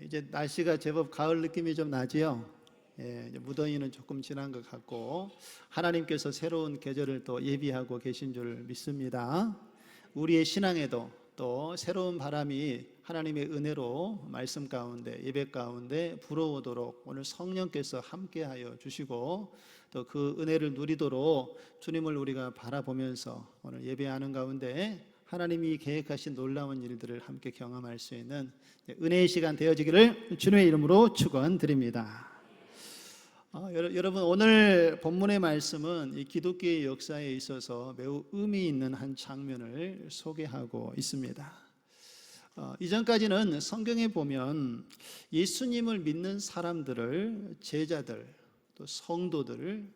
이제 날씨가 제법 가을 느낌이 좀 나지요. 이제 무더위는 조금 지난 것 같고 하나님께서 새로운 계절을 또 예비하고 계신 줄 믿습니다. 우리의 신앙에도 또 새로운 바람이 하나님의 은혜로 말씀 가운데 예배 가운데 불어오도록 오늘 성령께서 함께하여 주시고 또 그 은혜를 누리도록 주님을 우리가 바라보면서 오늘 예배하는 가운데 하나님이 계획하신 놀라운 일들을 함께 경험할 수 있는 은혜의 시간 되어지기를 주님의 이름으로 축원드립니다. 여러분, 오늘 본문의 말씀은 이 기독교의 역사에 있어서 매우 의미 있는 한 장면을 소개하고 있습니다. 이전까지는 성경에 보면 예수님을 믿는 사람들을 제자들, 또 성도들,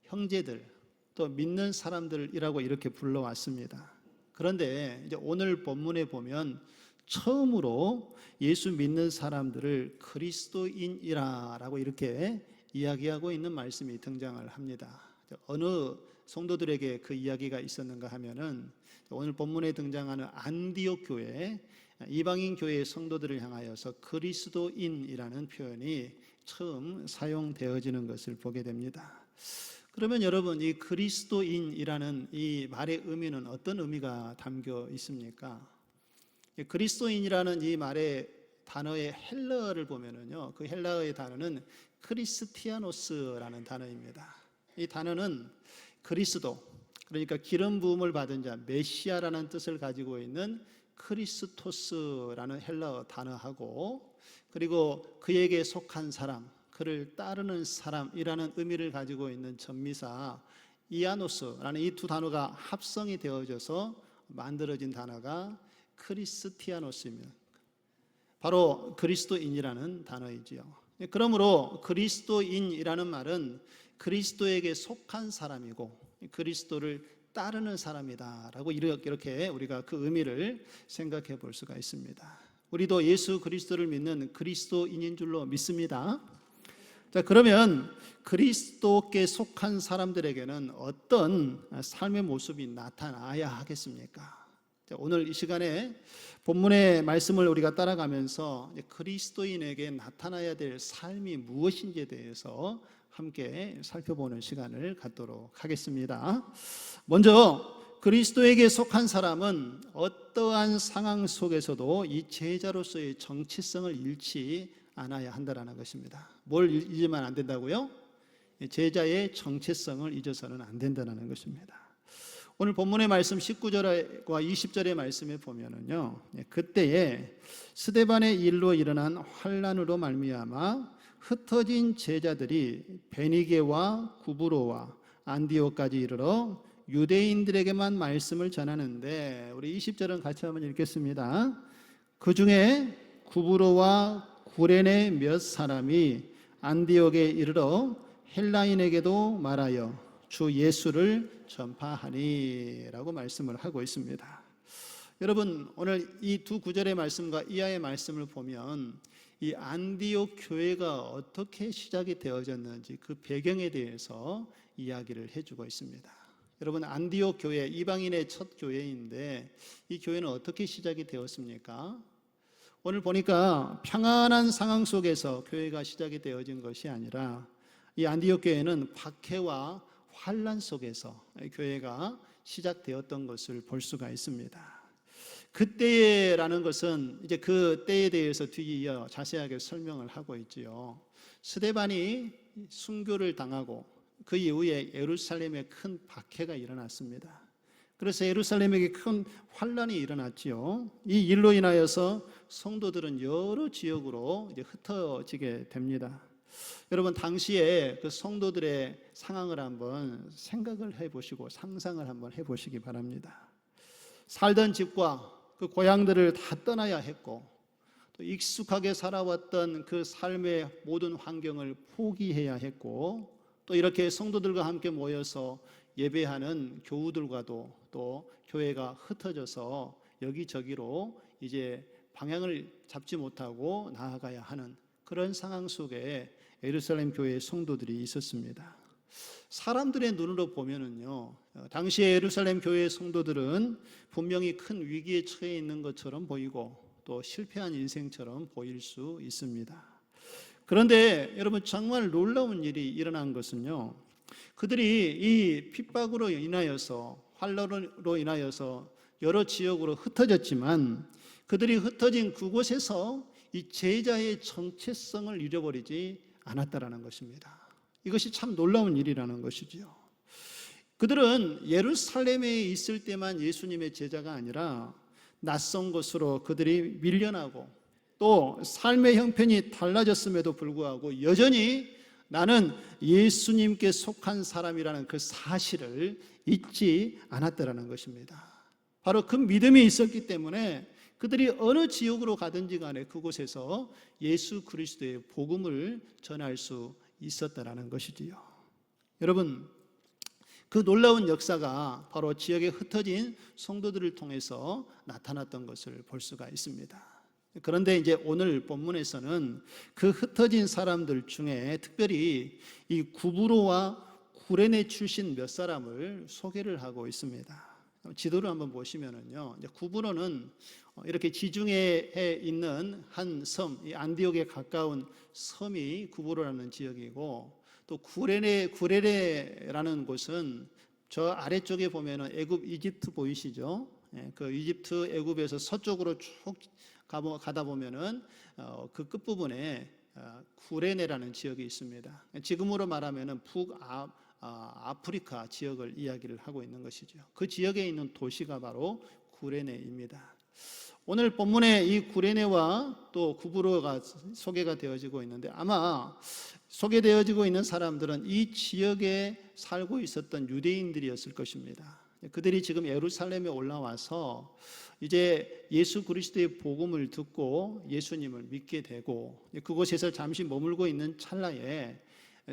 형제들, 또 믿는 사람들이라고 이렇게 불러왔습니다. 그런데 이제 오늘 본문에 보면 처음으로 예수 믿는 사람들을 그리스도인이라고 이렇게 이야기하고 있는 말씀이 등장을 합니다. 어느 성도들에게 그 이야기가 있었는가 하면은 오늘 본문에 등장하는 안디옥 교회, 이방인 교회의 성도들을 향하여서 그리스도인이라는 표현이 처음 사용되어지는 것을 보게 됩니다. 그러면 여러분, 이 그리스도인이라는 이 말의 의미는 어떤 의미가 담겨 있습니까? 그리스도인이라는 이 말의 단어의 헬라어를 보면은요, 그 헬라어의 단어는 크리스티아노스라는 단어입니다. 이 단어는 그리스도, 그러니까 기름 부음을 받은 자, 메시아라는 뜻을 가지고 있는 크리스토스라는 헬라어 단어하고, 그리고 그에게 속한 사람, 그를 따르는 사람이라는 의미를 가지고 있는 전미사 이아노스라는 이 두 단어가 합성이 되어져서 만들어진 단어가 크리스티아노스입니다. 바로 그리스도인이라는 단어이지요. 그러므로 그리스도인이라는 말은 그리스도에게 속한 사람이고 그리스도를 따르는 사람이다라고 이렇게 우리가 그 의미를 생각해 볼 수가 있습니다. 우리도 예수 그리스도를 믿는 그리스도인인 줄로 믿습니다. 자, 그러면 그리스도께 속한 사람들에게는 어떤 삶의 모습이 나타나야 하겠습니까? 자, 오늘 이 시간에 본문의 말씀을 우리가 따라가면서 그리스도인에게 나타나야 될 삶이 무엇인지에 대해서 함께 살펴보는 시간을 갖도록 하겠습니다. 먼저 그리스도에게 속한 사람은 어떠한 상황 속에서도 이 제자로서의 정체성을 잃지 않아야 한다는 것입니다. 뭘 잊으면 안 된다고요? 제자의 정체성을 잊어서는 안 된다는 것입니다. 오늘 본문의 말씀 19절과 20절의 말씀에 보면은요, 그때에 스데반의 일로 일어난 환난으로 말미암아 흩어진 제자들이 베니게와 구브로와 안디옥까지 이르러 유대인들에게만 말씀을 전하는데, 우리 20절은 같이 한번 읽겠습니다. 그 중에 구브로와 구레네 몇 사람이 안디옥에 이르러 헬라인에게도 말하여 주 예수를 전파하니 라고 말씀을 하고 있습니다. 여러분, 오늘 이 두 구절의 말씀과 이하의 말씀을 보면 이 안디옥 교회가 어떻게 시작이 되어졌는지 그 배경에 대해서 이야기를 해주고 있습니다. 여러분, 안디옥 교회, 이방인의 첫 교회인데 이 교회는 어떻게 시작이 되었습니까? 오늘 보니까 평안한 상황 속에서 교회가 시작이 되어진 것이 아니라 이 안디옥 교회는 박해와 환난 속에서 교회가 시작되었던 것을 볼 수가 있습니다. 그때라는 것은 이제 그 때에 대해서 뒤이어 자세하게 설명을 하고 있지요. 스데반이 순교를 당하고 그 이후에 예루살렘에 큰 박해가 일어났습니다. 그래서 예루살렘에게 큰 환난이 일어났지요. 이 일로 인하여서 성도들은 여러 지역으로 이제 흩어지게 됩니다. 여러분, 당시에 그 성도들의 상황을 한번 생각을 해보시고 상상을 한번 해보시기 바랍니다. 살던 집과 그 고향들을 다 떠나야 했고 또 익숙하게 살아왔던 그 삶의 모든 환경을 포기해야 했고 또 이렇게 성도들과 함께 모여서 예배하는 교우들과도 또 교회가 흩어져서 여기저기로 이제 방향을 잡지 못하고 나아가야 하는 그런 상황 속에 예루살렘 교회의 성도들이 있었습니다. 사람들의 눈으로 보면은요, 당시에 예루살렘 교회의 성도들은 분명히 큰 위기에 처해 있는 것처럼 보이고 또 실패한 인생처럼 보일 수 있습니다. 그런데 여러분, 정말 놀라운 일이 일어난 것은요, 그들이 이 핍박으로 인하여서, 환란으로 인하여서 여러 지역으로 흩어졌지만 그들이 흩어진 그곳에서 이 제자의 정체성을 잃어버리지 않았다라는 것입니다. 이것이 참 놀라운 일이라는 것이지요. 그들은 예루살렘에 있을 때만 예수님의 제자가 아니라 낯선 곳으로 그들이 밀려나고 또 삶의 형편이 달라졌음에도 불구하고 여전히 나는 예수님께 속한 사람이라는 그 사실을 잊지 않았다라는 것입니다. 바로 그 믿음이 있었기 때문에 그들이 어느 지역으로 가든지 간에 그곳에서 예수 그리스도의 복음을 전할 수 있었다라는 것이지요. 여러분, 그 놀라운 역사가 바로 지역에 흩어진 성도들을 통해서 나타났던 것을 볼 수가 있습니다. 그런데 이제 오늘 본문에서는 그 흩어진 사람들 중에 특별히 이 구브로와 구레네 출신 몇 사람을 소개를 하고 있습니다. 지도를 한번 보시면은요, 구브로는 이렇게 지중해에 있는 한 섬, 이 안디옥에 가까운 섬이 구브로라는 지역이고, 또 구레네라는 곳은 저 아래쪽에 보면은 애굽 이집트 보이시죠? 그 이집트 애굽에서 서쪽으로 쭉 가다 보면은 그 끝부분에 구레네라는 지역이 있습니다. 지금으로 말하면은 아프리카 지역을 이야기를 하고 있는 것이죠. 그 지역에 있는 도시가 바로 구레네입니다. 오늘 본문에 이 구레네와 또 구브로가 소개가 되어지고 있는데, 아마 소개되어지고 있는 사람들은 이 지역에 살고 있었던 유대인들이었을 것입니다. 그들이 지금 예루살렘에 올라와서 이제 예수 그리스도의 복음을 듣고 예수님을 믿게 되고, 그곳에서 잠시 머물고 있는 찰나에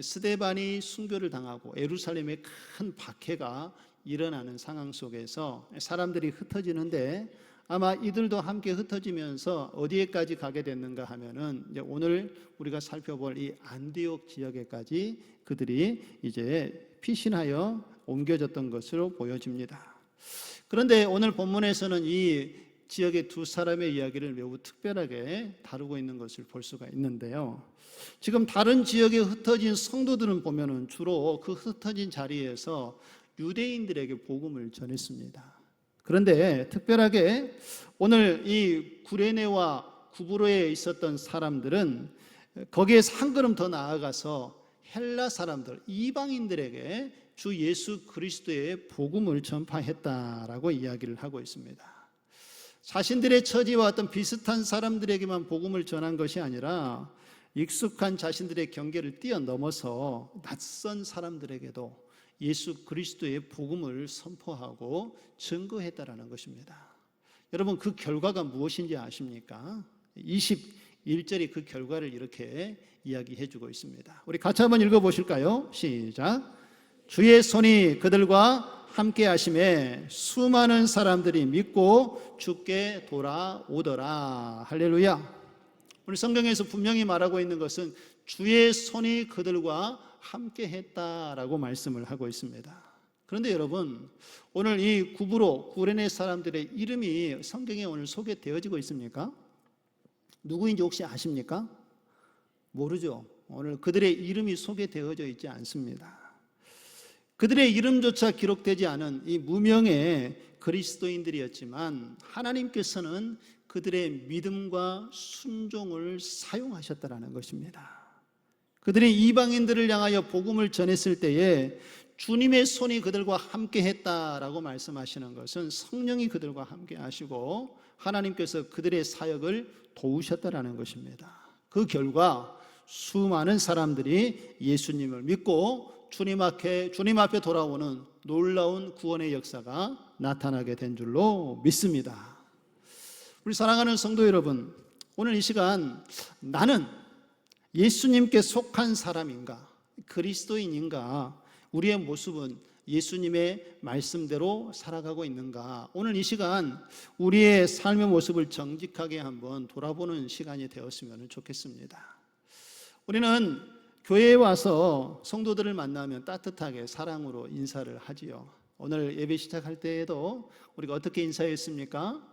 스데반이 순교를 당하고 예루살렘에 큰 박해가 일어나는 상황 속에서 사람들이 흩어지는데, 아마 이들도 함께 흩어지면서 어디에까지 가게 됐는가 하면은 이제 오늘 우리가 살펴볼 이 안디옥 지역에까지 그들이 이제 피신하여 옮겨졌던 것으로 보여집니다. 그런데 오늘 본문에서는 이 지역의 두 사람의 이야기를 매우 특별하게 다루고 있는 것을 볼 수가 있는데요. 지금 다른 지역에 흩어진 성도들은 보면은 주로 그 흩어진 자리에서 유대인들에게 복음을 전했습니다. 그런데 특별하게 오늘 이 구레네와 구브로에 있었던 사람들은 거기에서 한 걸음 더 나아가서 헬라 사람들, 이방인들에게 주 예수 그리스도의 복음을 전파했다라고 이야기를 하고 있습니다. 자신들의 처지와 어떤 비슷한 사람들에게만 복음을 전한 것이 아니라 익숙한 자신들의 경계를 뛰어넘어서 낯선 사람들에게도 예수 그리스도의 복음을 선포하고 증거했다라는 것입니다. 여러분, 그 결과가 무엇인지 아십니까? 21절이 그 결과를 이렇게 이야기해 주고 있습니다. 우리 같이 한번 읽어 보실까요? 시작. 주의 손이 그들과 함께 하심에 수많은 사람들이 믿고 주께 돌아오더라. 할렐루야. 우리 성경에서 분명히 말하고 있는 것은 주의 손이 그들과 함께 했다라고 말씀을 하고 있습니다. 그런데 여러분, 오늘 이 구레네 사람들의 이름이 성경에 오늘 소개되어지고 있습니까? 누구인지 혹시 아십니까? 모르죠. 오늘 그들의 이름이 소개되어져 있지 않습니다. 그들의 이름조차 기록되지 않은 이 무명의 그리스도인들이었지만 하나님께서는 그들의 믿음과 순종을 사용하셨다라는 것입니다. 그들이 이방인들을 향하여 복음을 전했을 때에 주님의 손이 그들과 함께 했다라고 말씀하시는 것은 성령이 그들과 함께 하시고 하나님께서 그들의 사역을 도우셨다라는 것입니다. 그 결과 수많은 사람들이 예수님을 믿고 주님 앞에 돌아오는 놀라운 구원의 역사가 나타나게 된 줄로 믿습니다. 우리 사랑하는 성도 여러분, 오늘 이 시간 나는 예수님께 속한 사람인가, 그리스도인인가, 우리의 모습은 예수님의 말씀대로 살아가고 있는가, 오늘 이 시간 우리의 삶의 모습을 정직하게 한번 돌아보는 시간이 되었으면 좋겠습니다. 우리는 교회에 와서 성도들을 만나면 따뜻하게 사랑으로 인사를 하지요. 오늘 예배 시작할 때에도 우리가 어떻게 인사했습니까?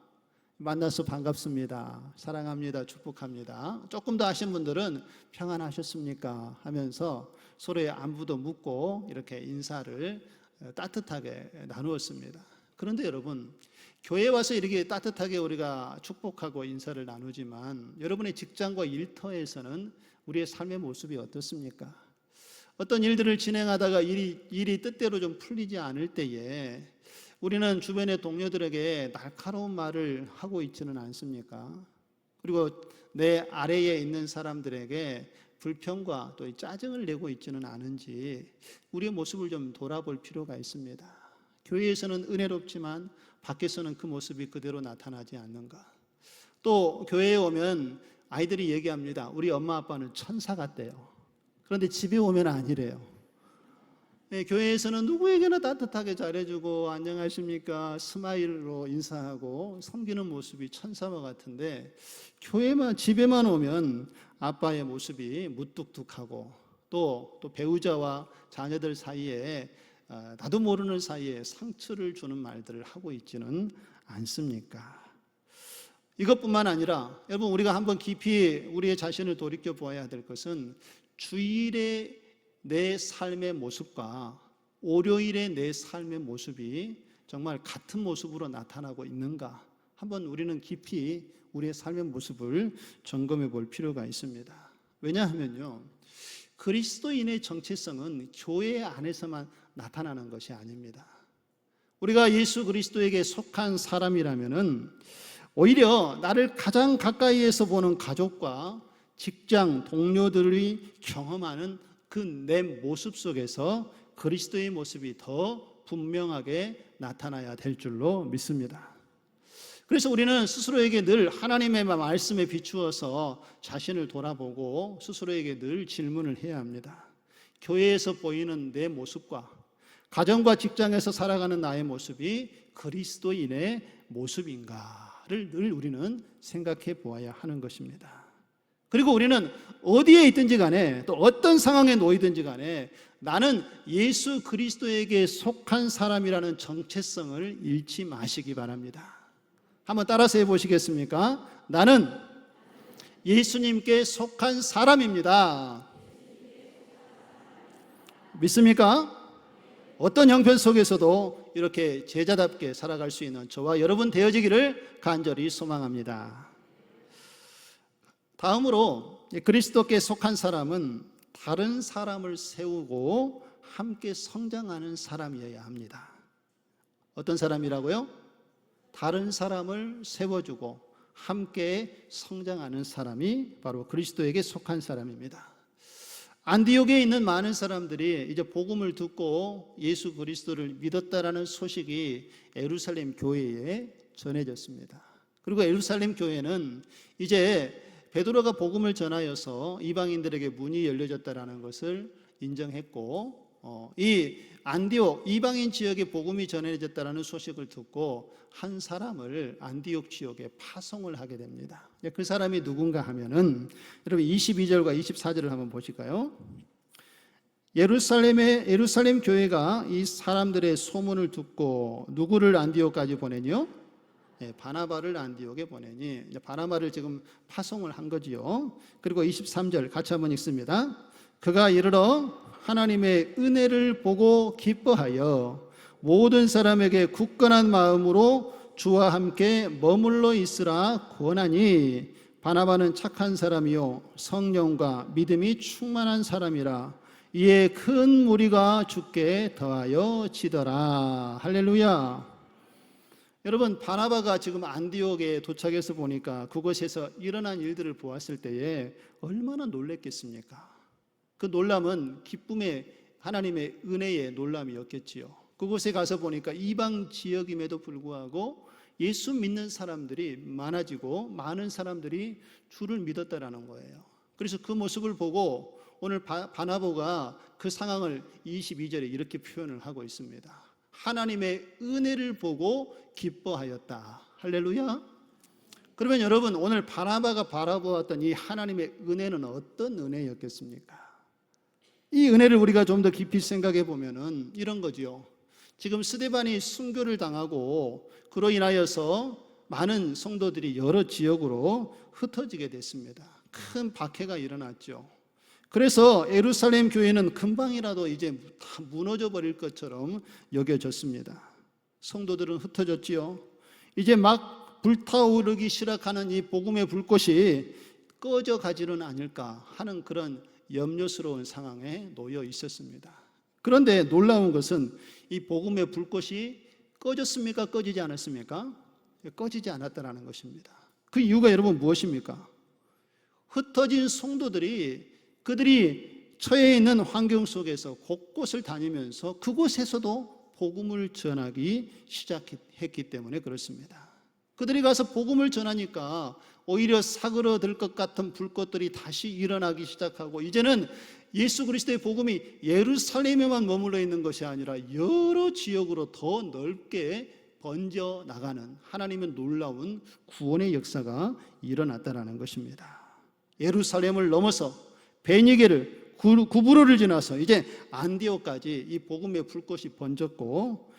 만나서 반갑습니다. 사랑합니다. 축복합니다. 조금 더 하신 분들은 평안하셨습니까? 하면서 서로의 안부도 묻고 이렇게 인사를 따뜻하게 나누었습니다. 그런데 여러분, 교회에 와서 이렇게 따뜻하게 우리가 축복하고 인사를 나누지만 여러분의 직장과 일터에서는 우리의 삶의 모습이 어떻습니까? 어떤 일들을 진행하다가 일이 뜻대로 좀 풀리지 않을 때에 우리는 주변의 동료들에게 날카로운 말을 하고 있지는 않습니까? 그리고 내 아래에 있는 사람들에게 불평과 또 짜증을 내고 있지는 않은지 우리의 모습을 좀 돌아볼 필요가 있습니다. 교회에서는 은혜롭지만 밖에서는 그 모습이 그대로 나타나지 않는가? 또 교회에 오면 아이들이 얘기합니다. 우리 엄마 아빠는 천사 같대요. 그런데 집에 오면 아니래요. 교회에서는 누구에게나 따뜻하게 잘해주고 안녕하십니까 스마일로 인사하고 섬기는 모습이 천사와 같은데 집에만 오면 아빠의 모습이 무뚝뚝하고 또 배우자와 자녀들 사이에 나도 모르는 사이에 상처를 주는 말들을 하고 있지는 않습니까? 이것뿐만 아니라 여러분, 우리가 한번 깊이 우리의 자신을 돌이켜 보아야 될 것은 주일에 내 삶의 모습과 월요일의 내 삶의 모습이 정말 같은 모습으로 나타나고 있는가, 한번 우리는 깊이 우리의 삶의 모습을 점검해 볼 필요가 있습니다. 왜냐하면요, 그리스도인의 정체성은 교회 안에서만 나타나는 것이 아닙니다. 우리가 예수 그리스도에게 속한 사람이라면은 오히려 나를 가장 가까이에서 보는 가족과 직장 동료들이 경험하는 그 내 모습 속에서 그리스도의 모습이 더 분명하게 나타나야 될 줄로 믿습니다. 그래서 우리는 스스로에게 늘 하나님의 말씀에 비추어서 자신을 돌아보고 스스로에게 늘 질문을 해야 합니다. 교회에서 보이는 내 모습과 가정과 직장에서 살아가는 나의 모습이 그리스도인의 모습인가를 늘 우리는 생각해 보아야 하는 것입니다. 그리고 우리는 어디에 있든지 간에 또 어떤 상황에 놓이든지 간에 나는 예수 그리스도에게 속한 사람이라는 정체성을 잃지 마시기 바랍니다. 한번 따라서 해보시겠습니까? 나는 예수님께 속한 사람입니다. 믿습니까? 어떤 형편 속에서도 이렇게 제자답게 살아갈 수 있는 저와 여러분 되어지기를 간절히 소망합니다. 다음으로 그리스도께 속한 사람은 다른 사람을 세우고 함께 성장하는 사람이어야 합니다. 어떤 사람이라고요? 다른 사람을 세워주고 함께 성장하는 사람이 바로 그리스도에게 속한 사람입니다. 안디옥에 있는 많은 사람들이 이제 복음을 듣고 예수 그리스도를 믿었다라는 소식이 예루살렘 교회에 전해졌습니다. 그리고 예루살렘 교회는 이제 베드로가 복음을 전하여서 이방인들에게 문이 열려졌다라는 것을 인정했고, 이 안디옥 이방인 지역에 복음이 전해졌다라는 소식을 듣고 한 사람을 안디옥 지역에 파송을 하게 됩니다. 그 사람이 누군가 하면은 여러분 22절과 24절을 한번 보실까요? 예루살렘 교회가 이 사람들의 소문을 듣고 누구를 안디옥까지 보내니요? 바나바를 안디옥에 보내니 바나바를 지금 파송을 한 거지요. 그리고 23절 같이 한번 읽습니다. 그가 이르러 하나님의 은혜를 보고 기뻐하여 모든 사람에게 굳건한 마음으로 주와 함께 머물러 있으라 권하니 바나바는 착한 사람이요 성령과 믿음이 충만한 사람이라 이에 큰 무리가 주께 더하여 지더라. 할렐루야. 여러분, 바나바가 지금 안디옥에 도착해서 보니까 그곳에서 일어난 일들을 보았을 때에 얼마나 놀랬겠습니까? 그 놀람은 기쁨의 하나님의 은혜의 놀람이었겠지요. 그곳에 가서 보니까 이방 지역임에도 불구하고 예수 믿는 사람들이 많아지고 많은 사람들이 주를 믿었다라는 거예요. 그래서 그 모습을 보고 오늘 바나바가 그 상황을 22절에 이렇게 표현을 하고 있습니다. 하나님의 은혜를 보고 기뻐하였다. 할렐루야. 그러면 여러분, 오늘 바나바가 바라보았던 이 하나님의 은혜는 어떤 은혜였겠습니까? 이 은혜를 우리가 좀 더 깊이 생각해 보면은 이런 거지요. 지금 스데반이 순교를 당하고 그로 인하여서 많은 성도들이 여러 지역으로 흩어지게 됐습니다. 큰 박해가 일어났죠. 그래서 예루살렘 교회는 금방이라도 이제 다 무너져 버릴 것처럼 여겨졌습니다. 성도들은 흩어졌지요. 이제 막 불타오르기 시작하는 이 복음의 불꽃이 꺼져 가지는 않을까 하는 그런 염려스러운 상황에 놓여 있었습니다. 그런데 놀라운 것은 이 복음의 불꽃이 꺼졌습니까? 꺼지지 않았습니까? 꺼지지 않았다는 것입니다. 그 이유가 여러분 무엇입니까? 흩어진 성도들이 그들이 처해 있는 환경 속에서 곳곳을 다니면서 그곳에서도 복음을 전하기 시작했기 때문에 그렇습니다. 그들이 가서 복음을 전하니까 오히려 사그러들 것 같은 불꽃들이 다시 일어나기 시작하고 이제는 예수 그리스도의 복음이 예루살렘에만 머물러 있는 것이 아니라 여러 지역으로 더 넓게 번져 나가는 하나님의 놀라운 구원의 역사가 일어났다는 것입니다. 예루살렘을 넘어서 베니게를 구브로를 지나서 이제 안디옥까지 이 복음의 불꽃이 번졌고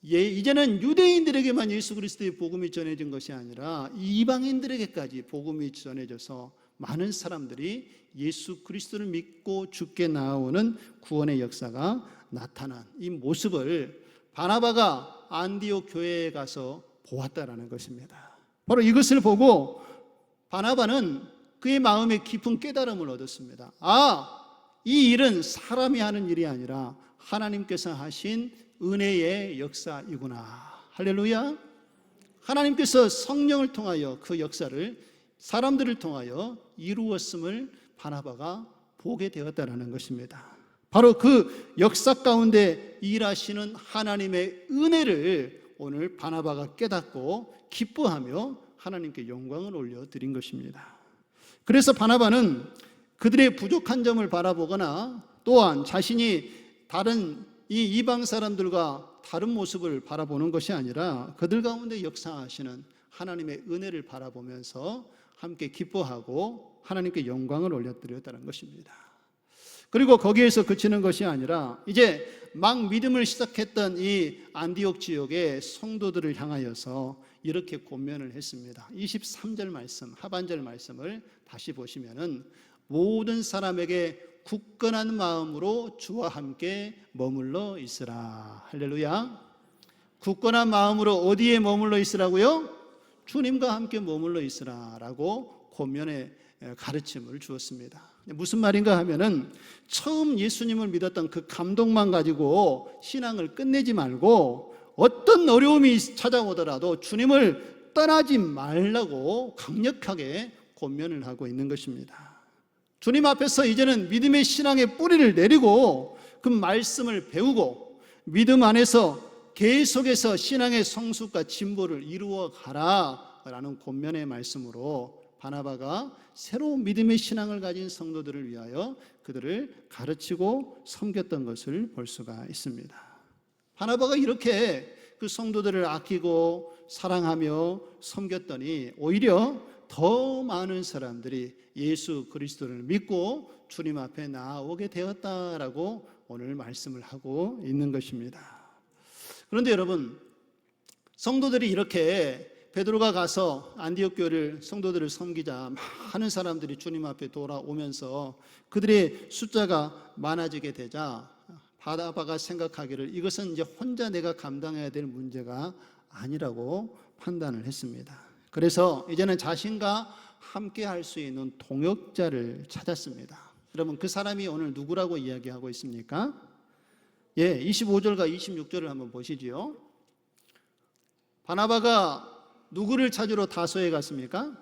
이제는 유대인들에게만 예수 그리스도의 복음이 전해진 것이 아니라 이방인들에게까지 복음이 전해져서 많은 사람들이 예수 그리스도를 믿고 주께 나아오는 구원의 역사가 나타난 이 모습을 바나바가 안디옥 교회에 가서 보았다라는 것입니다. 바로 이것을 보고 바나바는 그의 마음에 깊은 깨달음을 얻었습니다. 이 일은 사람이 하는 일이 아니라 하나님께서 하신 은혜의 역사이구나. 할렐루야. 하나님께서 성령을 통하여 그 역사를 사람들을 통하여 이루었음을 바나바가 보게 되었다는 것입니다. 바로 그 역사 가운데 일하시는 하나님의 은혜를 오늘 바나바가 깨닫고 기뻐하며 하나님께 영광을 올려드린 것입니다. 그래서 바나바는 그들의 부족한 점을 바라보거나 또한 자신이 다른 이 이방 사람들과 다른 모습을 바라보는 것이 아니라 그들 가운데 역사하시는 하나님의 은혜를 바라보면서 함께 기뻐하고 하나님께 영광을 올려드렸다는 것입니다. 그리고 거기에서 그치는 것이 아니라 이제 막 믿음을 시작했던 이 안디옥 지역의 성도들을 향하여서 이렇게 권면을 했습니다. 23절 말씀, 하반절 말씀을 다시 보시면은 모든 사람에게 굳건한 마음으로 주와 함께 머물러 있으라. 할렐루야. 굳건한 마음으로 어디에 머물러 있으라고요? 주님과 함께 머물러 있으라라고 권면의 가르침을 주었습니다. 무슨 말인가 하면은 처음 예수님을 믿었던 그 감동만 가지고 신앙을 끝내지 말고 어떤 어려움이 찾아오더라도 주님을 떠나지 말라고 강력하게 권면을 하고 있는 것입니다. 주님 앞에서 이제는 믿음의 신앙의 뿌리를 내리고 그 말씀을 배우고 믿음 안에서 계속해서 신앙의 성숙과 진보를 이루어 가라라는 권면의 말씀으로 바나바가 새로운 믿음의 신앙을 가진 성도들을 위하여 그들을 가르치고 섬겼던 것을 볼 수가 있습니다. 바나바가 이렇게 그 성도들을 아끼고 사랑하며 섬겼더니 오히려 더 많은 사람들이 예수 그리스도를 믿고 주님 앞에 나오게 되었다라고 오늘 말씀을 하고 있는 것입니다. 그런데 여러분, 성도들이 이렇게 베드로가 가서 안디옥 교회를 성도들을 섬기자 많은 사람들이 주님 앞에 돌아오면서 그들의 숫자가 많아지게 되자 바나바가 생각하기를 이것은 이제 혼자 내가 감당해야 될 문제가 아니라고 판단을 했습니다. 그래서 이제는 자신과 함께 할 수 있는 동역자를 찾았습니다. 여러분, 그 사람이 오늘 누구라고 이야기하고 있습니까? 25절과 26절을 한번 보시지요. 바나바가 누구를 찾으러 다소에 갔습니까?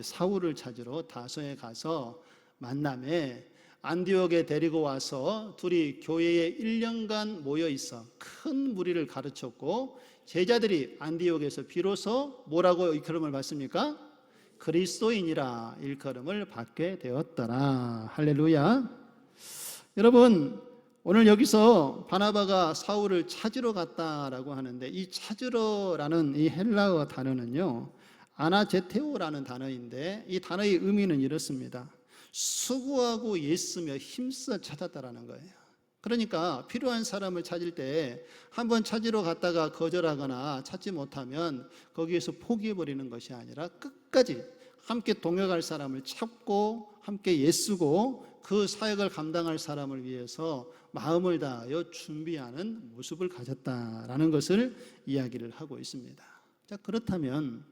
사울을 찾으러 다소에 가서 만남에 안디옥에 데리고 와서 둘이 교회에 1년간 모여 있어 큰 무리를 가르쳤고 제자들이 안디옥에서 비로소 뭐라고 일컬음을 받습니까? 그리스도인이라 일컬음을 받게 되었더라. 할렐루야. 여러분, 오늘 여기서 바나바가 사울을 찾으러 갔다라고 하는데 이 찾으러라는 이 헬라어 단어는요, 아나제테오라는 단어인데 이 단어의 의미는 이렇습니다. 수고하고 애쓰며 힘써 찾았다라는 거예요. 그러니까 필요한 사람을 찾을 때 한번 찾으러 갔다가 거절하거나 찾지 못하면 거기에서 포기해버리는 것이 아니라 끝까지 함께 동역할 사람을 찾고 함께 애쓰고 그 사역을 감당할 사람을 위해서 마음을 다하여 준비하는 모습을 가졌다라는 것을 이야기를 하고 있습니다. 자, 그렇다면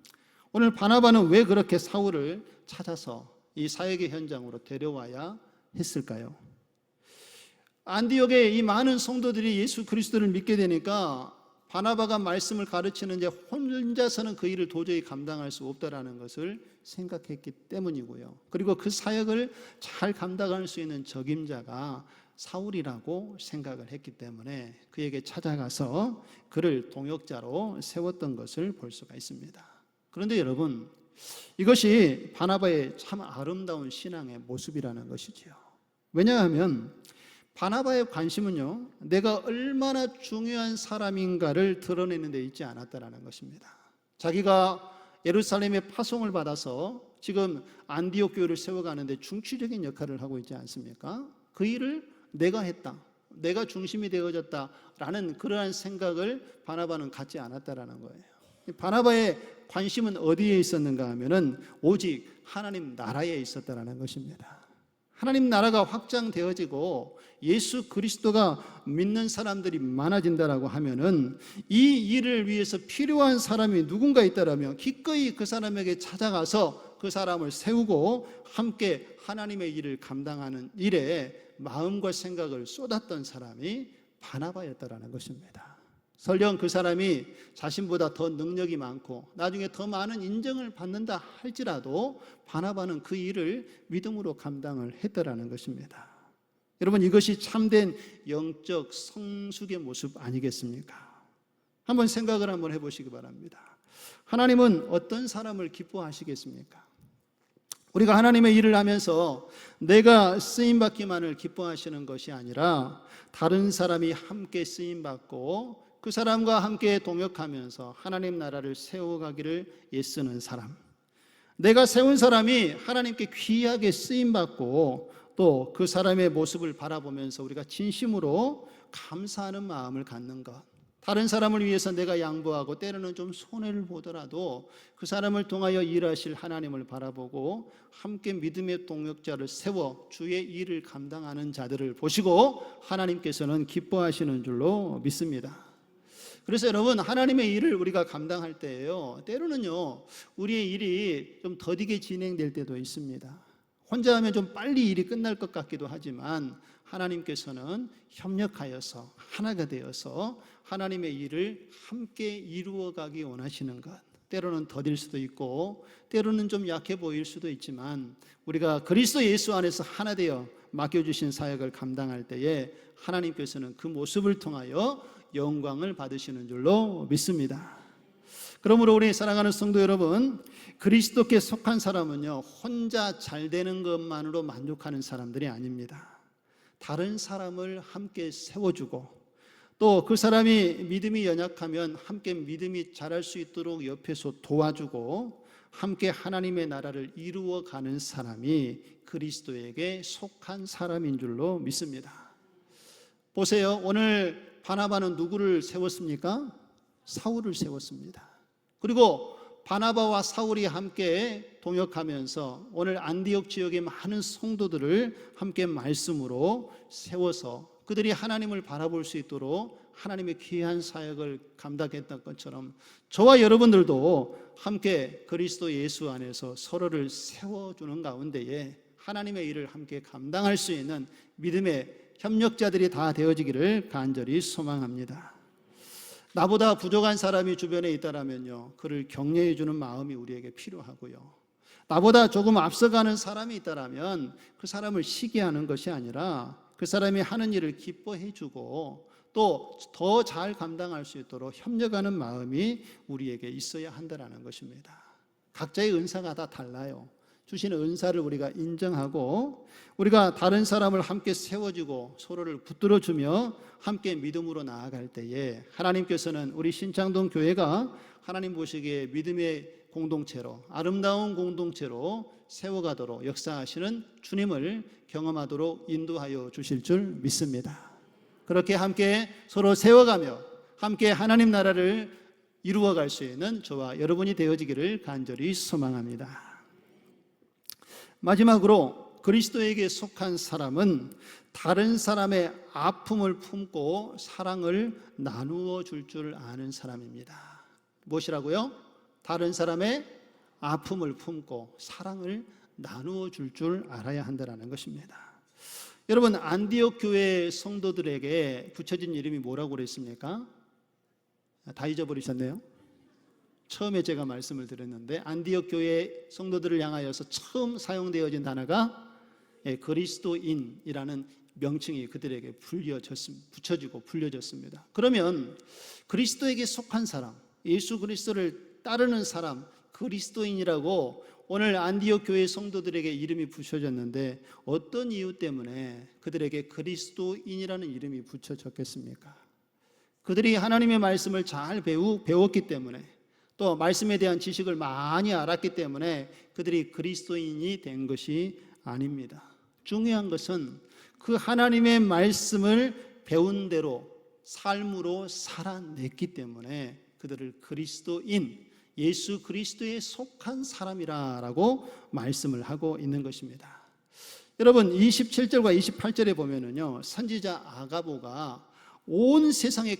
오늘 바나바는 왜 그렇게 사울을 찾아서 이 사역의 현장으로 데려와야 했을까요? 안디옥의 이 많은 성도들이 예수 그리스도를 믿게 되니까 바나바가 말씀을 가르치는 이제 혼자서는 그 일을 도저히 감당할 수 없다라는 것을 생각했기 때문이고요. 그리고 그 사역을 잘 감당할 수 있는 적임자가 사울이라고 생각을 했기 때문에 그에게 찾아가서 그를 동역자로 세웠던 것을 볼 수가 있습니다. 그런데 여러분, 이것이 바나바의 참 아름다운 신앙의 모습이라는 것이지요. 왜냐하면 바나바의 관심은요, 내가 얼마나 중요한 사람인가를 드러내는 데 있지 않았다라는 것입니다. 자기가 예루살렘에 파송을 받아서 지금 안디옥 교회를 세워가는데 중추적인 역할을 하고 있지 않습니까? 그 일을 내가 했다, 내가 중심이 되어졌다라는 그러한 생각을 바나바는 갖지 않았다라는 거예요. 바나바의 관심은 어디에 있었는가 하면은 오직 하나님 나라에 있었다라는 것입니다. 하나님 나라가 확장되어지고 예수 그리스도가 믿는 사람들이 많아진다라고 하면은 이 일을 위해서 필요한 사람이 누군가 있다라면 기꺼이 그 사람에게 찾아가서 그 사람을 세우고 함께 하나님의 일을 감당하는 일에 마음과 생각을 쏟았던 사람이 바나바였다라는 것입니다. 설령 그 사람이 자신보다 더 능력이 많고 나중에 더 많은 인정을 받는다 할지라도 바나바는 그 일을 믿음으로 감당을 했다라는 것입니다. 여러분, 이것이 참된 영적 성숙의 모습 아니겠습니까? 한번 생각을 한번 해보시기 바랍니다. 하나님은 어떤 사람을 기뻐하시겠습니까? 우리가 하나님의 일을 하면서 내가 쓰임받기만을 기뻐하시는 것이 아니라 다른 사람이 함께 쓰임받고 그 사람과 함께 동역하면서 하나님 나라를 세워가기를 애쓰는 사람, 내가 세운 사람이 하나님께 귀하게 쓰임받고 또 그 사람의 모습을 바라보면서 우리가 진심으로 감사하는 마음을 갖는 것, 다른 사람을 위해서 내가 양보하고 때로는 좀 손해를 보더라도 그 사람을 통하여 일하실 하나님을 바라보고 함께 믿음의 동역자를 세워 주의 일을 감당하는 자들을 보시고 하나님께서는 기뻐하시는 줄로 믿습니다. 그래서 여러분, 하나님의 일을 우리가 감당할 때에요, 때로는요 우리의 일이 좀 더디게 진행될 때도 있습니다. 혼자 하면 좀 빨리 일이 끝날 것 같기도 하지만 하나님께서는 협력하여서 하나가 되어서 하나님의 일을 함께 이루어가기 원하시는 것, 때로는 더딜 수도 있고 때로는 좀 약해 보일 수도 있지만 우리가 그리스도 예수 안에서 하나 되어 맡겨주신 사역을 감당할 때에 하나님께서는 그 모습을 통하여 영광을 받으시는 줄로 믿습니다. 그러므로 우리 사랑하는 성도 여러분, 그리스도께 속한 사람은요 혼자 잘 되는 것만으로 만족하는 사람들이 아닙니다. 다른 사람을 함께 세워주고 또 그 사람이 믿음이 연약하면 함께 믿음이 자랄 수 있도록 옆에서 도와주고 함께 하나님의 나라를 이루어가는 사람이 그리스도에게 속한 사람인 줄로 믿습니다. 보세요, 오늘 바나바는 누구를 세웠습니까? 사울을 세웠습니다. 그리고 바나바와 사울이 함께 동역하면서 오늘 안디옥 지역의 많은 성도들을 함께 말씀으로 세워서 그들이 하나님을 바라볼 수 있도록 하나님의 귀한 사역을 감당했던 것처럼 저와 여러분들도 함께 그리스도 예수 안에서 서로를 세워주는 가운데에 하나님의 일을 함께 감당할 수 있는 믿음의 협력자들이 다 되어지기를 간절히 소망합니다. 나보다 부족한 사람이 주변에 있다라면요, 그를 격려해 주는 마음이 우리에게 필요하고요. 나보다 조금 앞서가는 사람이 있다라면 그 사람을 시기하는 것이 아니라 그 사람이 하는 일을 기뻐해 주고 또 더 잘 감당할 수 있도록 협력하는 마음이 우리에게 있어야 한다는 것입니다. 각자의 은사가 다 달라요. 주시는 은사를 우리가 인정하고 우리가 다른 사람을 함께 세워주고 서로를 붙들어주며 함께 믿음으로 나아갈 때에 하나님께서는 우리 신창동 교회가 하나님 보시기에 믿음의 공동체로, 아름다운 공동체로 세워가도록 역사하시는 주님을 경험하도록 인도하여 주실 줄 믿습니다. 그렇게 함께 서로 세워가며 함께 하나님 나라를 이루어갈 수 있는 저와 여러분이 되어지기를 간절히 소망합니다. 마지막으로 그리스도에게 속한 사람은 다른 사람의 아픔을 품고 사랑을 나누어 줄 줄 아는 사람입니다. 무엇이라고요? 다른 사람의 아픔을 품고 사랑을 나누어 줄 줄 알아야 한다는 것입니다. 여러분, 안디옥 교회 성도들에게 붙여진 이름이 뭐라고 그랬습니까? 다 잊어버리셨네요. 처음에 제가 말씀을 드렸는데 안디옥 교회 성도들을 향하여서 처음 사용되어진 단어가 그리스도인이라는 명칭이 그들에게 붙여지고 불려졌습니다. 그러면 그리스도에게 속한 사람, 예수 그리스도를 따르는 사람, 그리스도인이라고 오늘 안디옥 교회 성도들에게 이름이 붙여졌는데 어떤 이유 때문에 그들에게 그리스도인이라는 이름이 붙여졌겠습니까? 그들이 하나님의 말씀을 잘 배웠기 때문에 또 말씀에 대한 지식을 많이 알았기 때문에 그들이 그리스도인이 된 것이 아닙니다. 중요한 것은 그 하나님의 말씀을 배운 대로 삶으로 살아냈기 때문에 그들을 그리스도인, 예수 그리스도에 속한 사람이라고 말씀을 하고 있는 것입니다. 여러분, 27절과 28절에 보면은요, 선지자 아가보가 온 세상에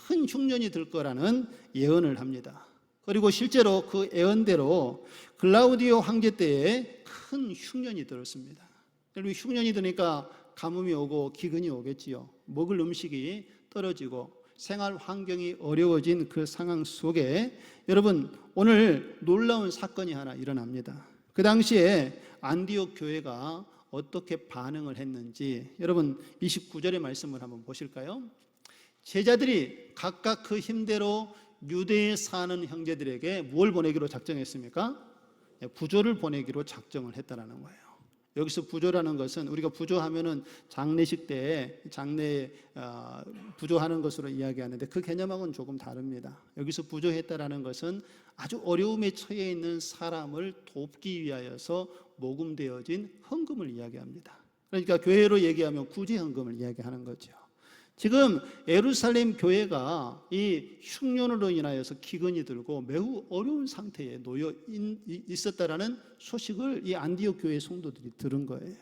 큰 흉년이 들 거라는 예언을 합니다. 그리고 실제로 그 예언대로 글라우디오 황제 때에 큰 흉년이 들었습니다. 여러분, 흉년이 드니까 가뭄이 오고 기근이 오겠지요. 먹을 음식이 떨어지고 생활 환경이 어려워진 그 상황 속에 여러분, 오늘 놀라운 사건이 하나 일어납니다. 그 당시에 안디옥 교회가 어떻게 반응을 했는지 여러분 29절의 말씀을 한번 보실까요? 제자들이 각각 그 힘대로 유대에 사는 형제들에게 뭘 보내기로 작정했습니까? 부조를 보내기로 작정을 했다라는 거예요. 여기서 부조라는 것은 우리가 부조하면은 장례식 때 장례 부조하는 것으로 이야기하는데 그 개념하고는 조금 다릅니다. 여기서 부조했다라는 것은 아주 어려움에 처해 있는 사람을 돕기 위하여서 모금되어진 헌금을 이야기합니다. 그러니까 교회로 얘기하면 구제 헌금을 이야기하는 거죠. 지금 예루살렘 교회가 이 흉년으로 인하여서 기근이 들고 매우 어려운 상태에 놓여 있었다라는 소식을 이 안디옥 교회 성도들이 들은 거예요.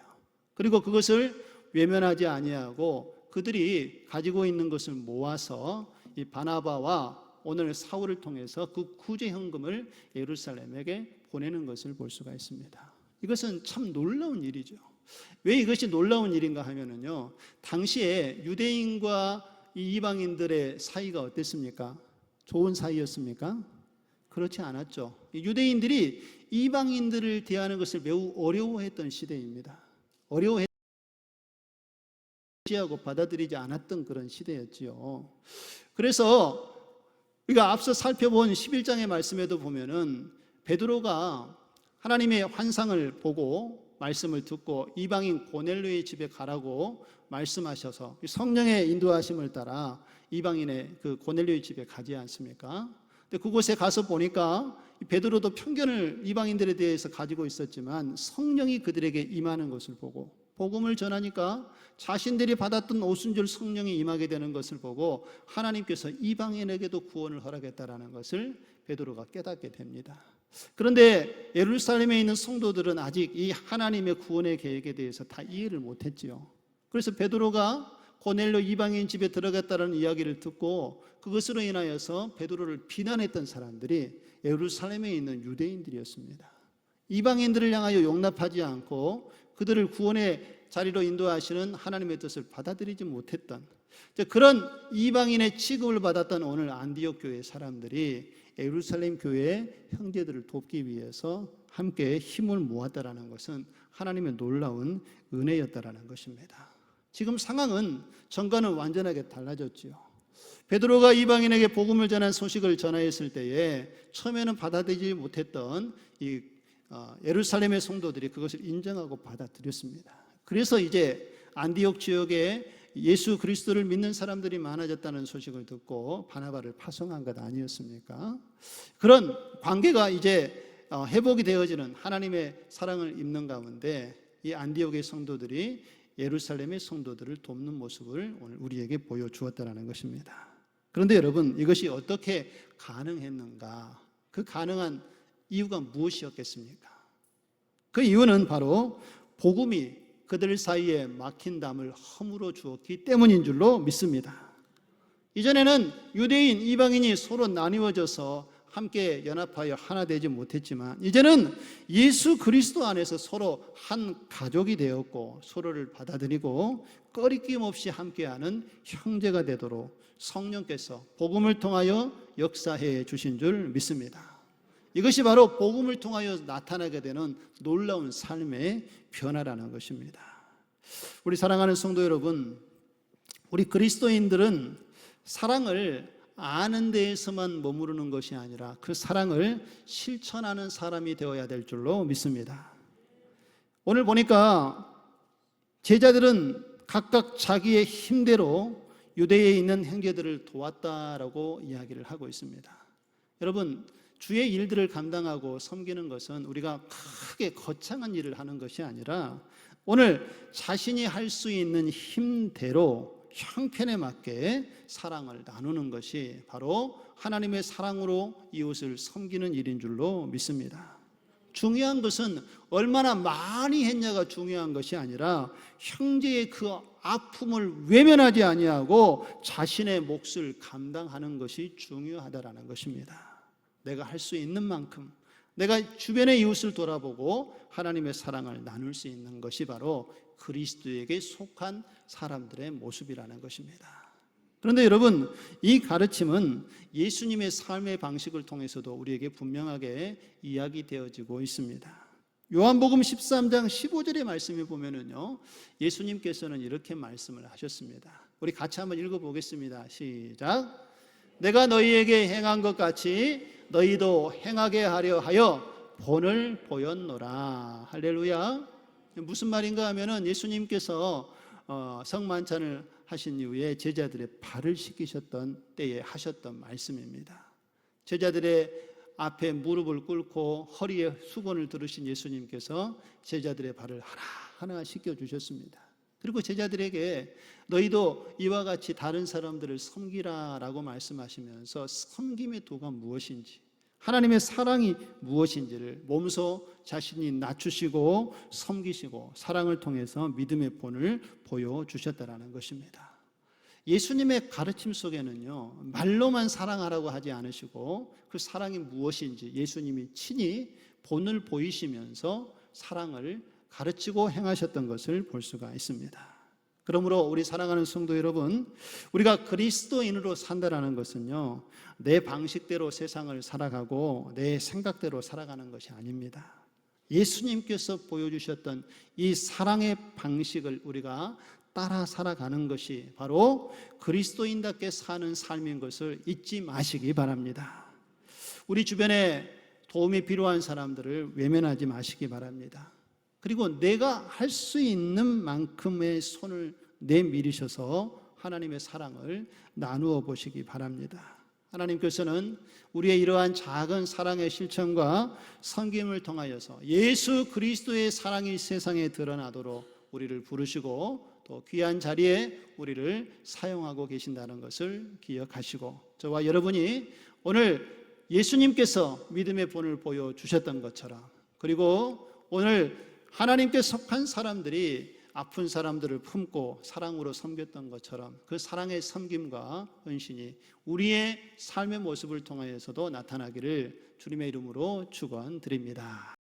그리고 그것을 외면하지 아니하고 그들이 가지고 있는 것을 모아서 이 바나바와 오늘 사울을 통해서 그 구제 헌금을 예루살렘에게 보내는 것을 볼 수가 있습니다. 이것은 참 놀라운 일이죠. 왜 이것이 놀라운 일인가 하면은요, 당시에 유대인과 이 이방인들의 사이가 어땠습니까? 좋은 사이였습니까? 그렇지 않았죠. 유대인들이 이방인들을 대하는 것을 매우 어려워했던 시대입니다. 어려워하고 받아들이지 않았던 그런 시대였지요. 그래서 우리가 앞서 살펴본 11장의 말씀에도 보면은 베드로가 하나님의 환상을 보고 말씀을 듣고 이방인 고넬료의 집에 가라고 말씀하셔서 성령의 인도하심을 따라 이방인의 그 고넬료의 집에 가지 않습니까? 근데 그곳에 가서 보니까 베드로도 편견을 이방인들에 대해서 가지고 있었지만 성령이 그들에게 임하는 것을 보고 복음을 전하니까 자신들이 받았던 오순절 성령이 임하게 되는 것을 보고 하나님께서 이방인에게도 구원을 허락했다라는 것을 베드로가 깨닫게 됩니다. 그런데 예루살렘에 있는 성도들은 아직 이 하나님의 구원의 계획에 대해서 다 이해를 못했지요. 그래서 베드로가 고넬료 이방인 집에 들어갔다는 이야기를 듣고 그것으로 인하여서 베드로를 비난했던 사람들이 예루살렘에 있는 유대인들이었습니다. 이방인들을 향하여 용납하지 않고 그들을 구원의 자리로 인도하시는 하나님의 뜻을 받아들이지 못했던 그런 이방인의 취급을 받았던 오늘 안디옥 교회 사람들이 예루살렘 교회의 형제들을 돕기 위해서 함께 힘을 모았다라는 것은 하나님의 놀라운 은혜였다라는 것입니다. 지금 상황은 전과는 완전하게 달라졌지요. 베드로가 이방인에게 복음을 전한 소식을 전하였을 때에 처음에는 받아들이지 못했던 이 예루살렘의 성도들이 그것을 인정하고 받아들였습니다. 그래서 이제 안디옥 지역에 예수 그리스도를 믿는 사람들이 많아졌다는 소식을 듣고 바나바를 파송한 것 아니었습니까? 그런 관계가 이제 회복이 되어지는 하나님의 사랑을 입는 가운데 이 안디옥의 성도들이 예루살렘의 성도들을 돕는 모습을 오늘 우리에게 보여주었다는 것입니다. 그런데 여러분, 이것이 어떻게 가능했는가? 그 가능한 이유가 무엇이었겠습니까? 그 이유는 바로 복음이 그들 사이에 막힌 담을 허물어 주었기 때문인 줄로 믿습니다. 이전에는 유대인, 이방인이 서로 나뉘어져서 함께 연합하여 하나 되지 못했지만 이제는 예수 그리스도 안에서 서로 한 가족이 되었고 서로를 받아들이고 꺼리낌 없이 함께하는 형제가 되도록 성령께서 복음을 통하여 역사해 주신 줄 믿습니다. 이것이 바로 복음을 통하여 나타나게 되는 놀라운 삶의 변화라는 것입니다. 우리 사랑하는 성도 여러분, 우리 그리스도인들은 사랑을 아는 데에서만 머무르는 것이 아니라 그 사랑을 실천하는 사람이 되어야 될 줄로 믿습니다. 오늘 보니까 제자들은 각각 자기의 힘대로 유대에 있는 형제들을 도왔다라고 이야기를 하고 있습니다. 여러분, 주의 일들을 감당하고 섬기는 것은 우리가 크게 거창한 일을 하는 것이 아니라 오늘 자신이 할 수 있는 힘대로 형편에 맞게 사랑을 나누는 것이 바로 하나님의 사랑으로 이웃을 섬기는 일인 줄로 믿습니다. 중요한 것은 얼마나 많이 했냐가 중요한 것이 아니라 형제의 그 아픔을 외면하지 아니하고 자신의 몫을 감당하는 것이 중요하다라는 것입니다. 내가 할 수 있는 만큼 내가 주변의 이웃을 돌아보고 하나님의 사랑을 나눌 수 있는 것이 바로 그리스도에게 속한 사람들의 모습이라는 것입니다. 그런데 여러분, 이 가르침은 예수님의 삶의 방식을 통해서도 우리에게 분명하게 이야기되어지고 있습니다. 요한복음 13장 15절의 말씀에 보면은요, 예수님께서는 이렇게 말씀을 하셨습니다. 우리 같이 한번 읽어보겠습니다. 시작. 내가 너희에게 행한 것 같이 너희도 행하게 하려 하여 본을 보였노라. 할렐루야. 무슨 말인가 하면은 예수님께서 성만찬을 하신 이후에 제자들의 발을 씻기셨던 때에 하셨던 말씀입니다. 제자들의 앞에 무릎을 꿇고 허리에 수건을 두르신 예수님께서 제자들의 발을 하나하나 씻겨주셨습니다. 그리고 제자들에게 너희도 이와 같이 다른 사람들을 섬기라라고 말씀하시면서 섬김의 도가 무엇인지, 하나님의 사랑이 무엇인지를 몸소 자신이 낮추시고 섬기시고 사랑을 통해서 믿음의 본을 보여주셨다는 것입니다. 예수님의 가르침 속에는요, 말로만 사랑하라고 하지 않으시고 그 사랑이 무엇인지 예수님이 친히 본을 보이시면서 사랑을 가르치고 행하셨던 것을 볼 수가 있습니다. 그러므로 우리 사랑하는 성도 여러분, 우리가 그리스도인으로 산다라는 것은요, 내 방식대로 세상을 살아가고 내 생각대로 살아가는 것이 아닙니다. 예수님께서 보여주셨던 이 사랑의 방식을 우리가 따라 살아가는 것이 바로 그리스도인답게 사는 삶인 것을 잊지 마시기 바랍니다. 우리 주변에 도움이 필요한 사람들을 외면하지 마시기 바랍니다. 그리고 내가 할 수 있는 만큼의 손을 내밀으셔서 하나님의 사랑을 나누어 보시기 바랍니다. 하나님께서는 우리의 이러한 작은 사랑의 실천과 섬김을 통하여서 예수 그리스도의 사랑이 세상에 드러나도록 우리를 부르시고 또 귀한 자리에 우리를 사용하고 계신다는 것을 기억하시고, 저와 여러분이 오늘 예수님께서 믿음의 본을 보여주셨던 것처럼, 그리고 오늘 하나님께 속한 사람들이 아픈 사람들을 품고 사랑으로 섬겼던 것처럼 그 사랑의 섬김과 헌신이 우리의 삶의 모습을 통하여서도 나타나기를 주님의 이름으로 축원드립니다.